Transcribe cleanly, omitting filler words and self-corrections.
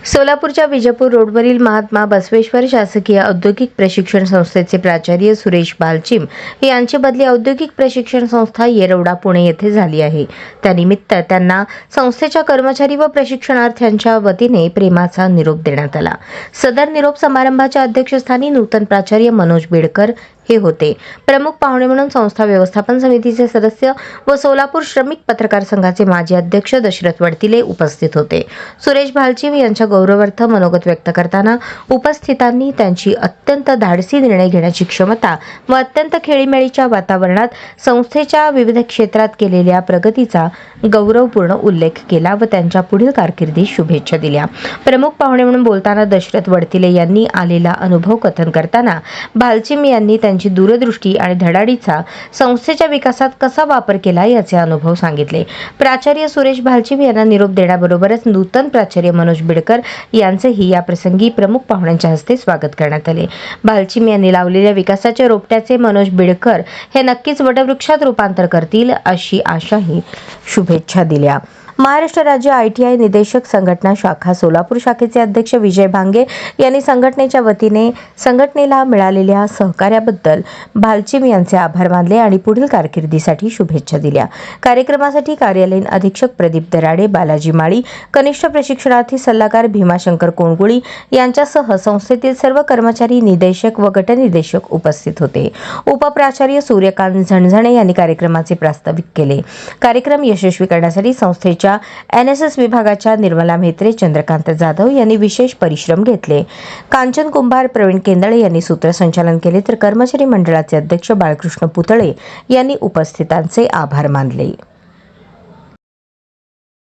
सोलापूरच्या विजापूर रोडवरील महात्मा बसवेश्वर शासकीय औद्योगिक प्रशिक्षण संस्थेचे प्राचार्य सुरेश भालचीम यांची बदली औद्योगिक प्रशिक्षण संस्था येरवडा पुणे येथे झाली आहे. त्यानिमित्त त्यांना संस्थेच्या कर्मचारी व प्रशिक्षणार्थ्यांच्या वतीने प्रेमाचा निरोप देण्यात आला. सदर निरोप समारंभाच्या अध्यक्षस्थानी नूतन प्राचार्य मनोज बेडकर हे होते. प्रमुख पाहुणे म्हणून संस्था व्यवस्थापन समितीचे सदस्य व सोलापूर श्रमिक पत्रकार संघाचे माजी अध्यक्ष दशरथ वडतिले उपस्थित होते. सुरेश भालचीम यांच्या गौरवार्थ मनोगत व्यक्त करताना उपस्थितांनी त्यांची अत्यंत धाडसी निर्णय घेण्याची क्षमता व अत्यंत खेळीमेळीच्या वातावरणात संस्थेच्या विविध क्षेत्रात केलेल्या प्रगतीचा गौरवपूर्ण उल्लेख केला व त्यांच्या पुढील कारकिर्दीस शुभेच्छा दिल्या. प्रमुख पाहुणे म्हणून बोलताना दशरथ वडतिले यांनी आलेला अनुभव कथन करताना भालचीम यांनी त्यांची दूरदृष्टी आणि धडाडीचा संस्थेच्या विकासात कसा वापर केला याचे अनुभव सांगितले. प्राचार्य सुरेश भालचीम यांना निरोप देण्याबरोबरच नूतन प्राचार्य मनोज बेडकर यांचेही या प्रसंगी प्रमुख पाहुण्यांच्या हस्ते स्वागत करण्यात आले. भालचीम यांनी लावलेल्या विकासाच्या रोपट्याचे मनोज बेडकर हे नक्कीच वटवृक्षात रूपांतर करतील अशी आशाही शुभेच्छा दिल्या. महाराष्ट्र राज्य ITI निदेशक संघटना शाखा सोलापूर शाखेचे अध्यक्ष विजय भांगे यांनी संघटनेच्या वतीने संघटनेला मिळालेल्या सहकार्याबद्दल भालचीम यांचे आभार मानले आणि पुढील कारकिर्दीसाठी शुभेच्छा दिल्या. कार्यक्रमासाठी कार्यालयीन अधीक्षक प्रदीप दराडे, बालाजी माळी, कनिष्ठ प्रशिक्षणार्थी सल्लागार भीमाशंकर कोणगुळी यांच्यासह संस्थेतील सर्व कर्मचारी, निदेशक व गटनिदेशक उपस्थित होते. उपप्राचार्य सूर्यकांत झणझणे यांनी कार्यक्रमाचे प्रास्ताविक केले. कार्यक्रम यशस्वी करण्यासाठी संस्थेच्या NSS विभागाच्या निर्मला म्हेत्रे, चंद्रकांत जाधव यांनी विशेष परिश्रम घेतले. कांचन कुंभार, प्रवीण केंदळे यांनी सूत्रसंचालन केले तर कर्मचारी मंडळाचे अध्यक्ष बाळकृष्ण पुतळे यांनी उपस्थितांचे आभार मानले.